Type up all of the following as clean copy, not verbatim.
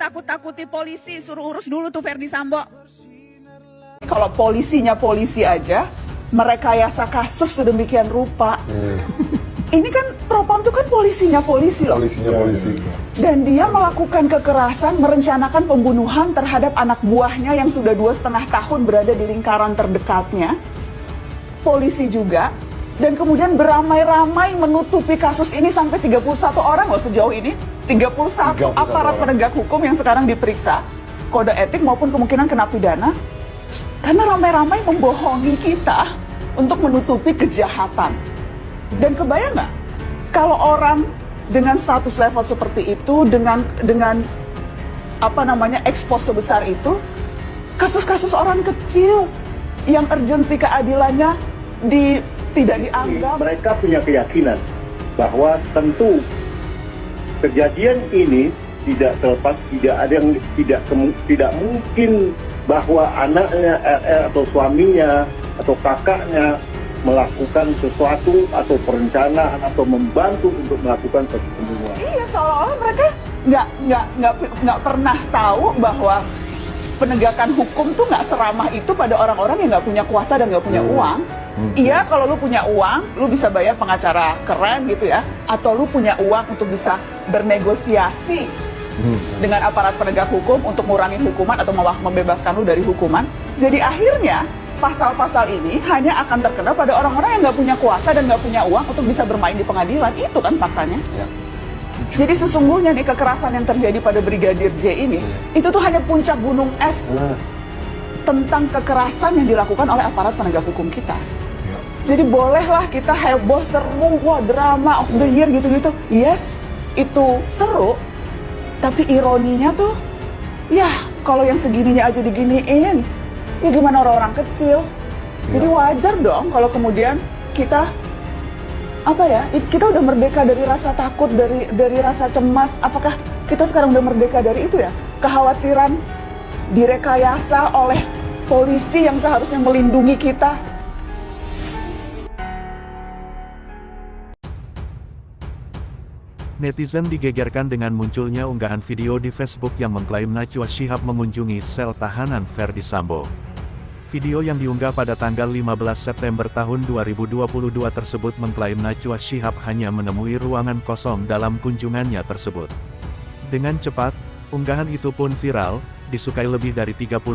takut-takuti polisi, suruh urus dulu tuh Verdi Sambo. Kalau polisinya polisi aja, merekayasa kasus sedemikian rupa. Ini kan propam itu kan polisinya polisi loh. Polisinya polisi. Dan dia melakukan kekerasan, merencanakan pembunuhan terhadap anak buahnya yang sudah 2,5 tahun berada di lingkaran terdekatnya. Polisi juga. Dan kemudian beramai-ramai menutupi kasus ini sampai 31 orang loh sejauh ini. 31 aparat penegak hukum yang sekarang diperiksa. Kode etik maupun kemungkinan kena pidana. Karena ramai-ramai membohongi kita untuk menutupi kejahatan. Dan kebayang nggak, kalau orang dengan status level seperti itu, dengan expose sebesar itu, kasus-kasus orang kecil yang urgensi keadilannya tidak dianggap. Mereka punya keyakinan bahwa tentu kejadian ini tidak terlepas, tidak mungkin bahwa anaknya RR atau suaminya atau kakaknya melakukan sesuatu atau perencanaan atau membantu untuk melakukan pembunuhan. Iya, seolah-olah mereka nggak pernah tahu bahwa penegakan hukum tuh nggak seramah itu pada orang-orang yang nggak punya kuasa dan nggak punya uang. Iya, kalau lu punya uang, lu bisa bayar pengacara keren gitu ya, atau lu punya uang untuk bisa bernegosiasi dengan aparat penegak hukum untuk mengurangi hukuman atau membebaskan lu dari hukuman. Jadi akhirnya pasal-pasal ini hanya akan terkena pada orang-orang yang nggak punya kuasa dan nggak punya uang untuk bisa bermain di pengadilan. Itu kan faktanya. Ya. Jadi sesungguhnya nih kekerasan yang terjadi pada Brigadir J ini, itu tuh hanya puncak gunung es tentang kekerasan yang dilakukan oleh aparat penegak hukum kita. Jadi bolehlah kita heboh, seru, wah drama of the year gitu-gitu. Yes, itu seru. Tapi ironinya tuh, ya kalau yang segininya aja diginiin, ya gimana orang-orang kecil. Jadi wajar dong kalau kemudian kita kita udah merdeka dari rasa takut, dari rasa cemas. Apakah kita sekarang udah merdeka dari itu ya? Kekhawatiran direkayasa oleh polisi yang seharusnya melindungi kita. Netizen digegerkan dengan munculnya unggahan video di Facebook yang mengklaim Najwa Shihab mengunjungi sel tahanan Verdi Sambo. Video yang diunggah pada tanggal 15 September tahun 2022 tersebut mengklaim Najwa Shihab hanya menemui ruangan kosong dalam kunjungannya tersebut. Dengan cepat, unggahan itu pun viral, disukai lebih dari 31.000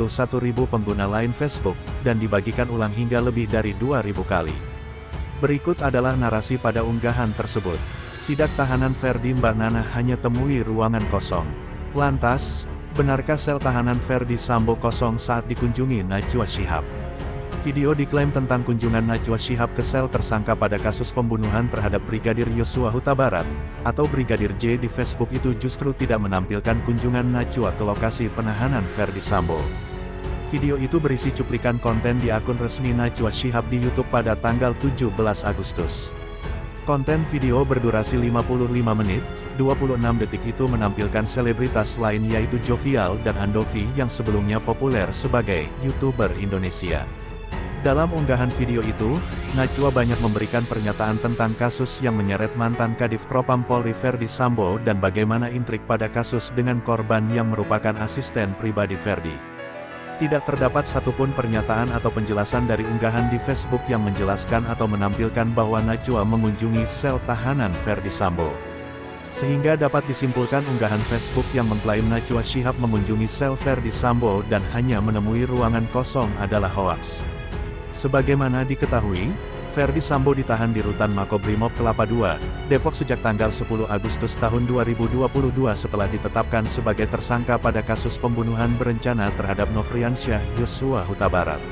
pengguna lain Facebook, dan dibagikan ulang hingga lebih dari 2.000 kali. Berikut adalah narasi pada unggahan tersebut. Sidak tahanan Verdi Mbak Nana hanya temui ruangan kosong. Lantas, benarkah sel tahanan Verdi Sambo kosong saat dikunjungi Najwa Shihab? Video diklaim tentang kunjungan Najwa Shihab ke sel tersangka pada kasus pembunuhan terhadap Brigadir Yosua Huta Barat, atau Brigadir J di Facebook itu justru tidak menampilkan kunjungan Najwa ke lokasi penahanan Verdi Sambo. Video itu berisi cuplikan konten di akun resmi Najwa Shihab di YouTube pada tanggal 17 Agustus. Konten video berdurasi 55 menit, 26 detik itu menampilkan selebritas lain yaitu Jovial dan Andovi yang sebelumnya populer sebagai YouTuber Indonesia. Dalam unggahan video itu, Najwa banyak memberikan pernyataan tentang kasus yang menyeret mantan Kadif Propam Polri Verdi Sambo dan bagaimana intrik pada kasus dengan korban yang merupakan asisten pribadi Verdi. Tidak terdapat satupun pernyataan atau penjelasan dari unggahan di Facebook yang menjelaskan atau menampilkan bahwa Najwa mengunjungi sel tahanan Verdi Sambo. Sehingga dapat disimpulkan unggahan Facebook yang mengklaim Najwa Shihab mengunjungi sel Verdi Sambo dan hanya menemui ruangan kosong adalah hoaks. Sebagaimana diketahui, Verdi Sambo ditahan di Rutan Makobrimob Kelapa II, Depok sejak tanggal 10 Agustus tahun 2022 setelah ditetapkan sebagai tersangka pada kasus pembunuhan berencana terhadap Nofriansyah Yosua Huta Barat.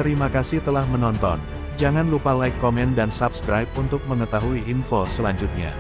Terima kasih telah menonton. Jangan lupa like, komen, dan subscribe untuk mengetahui info selanjutnya.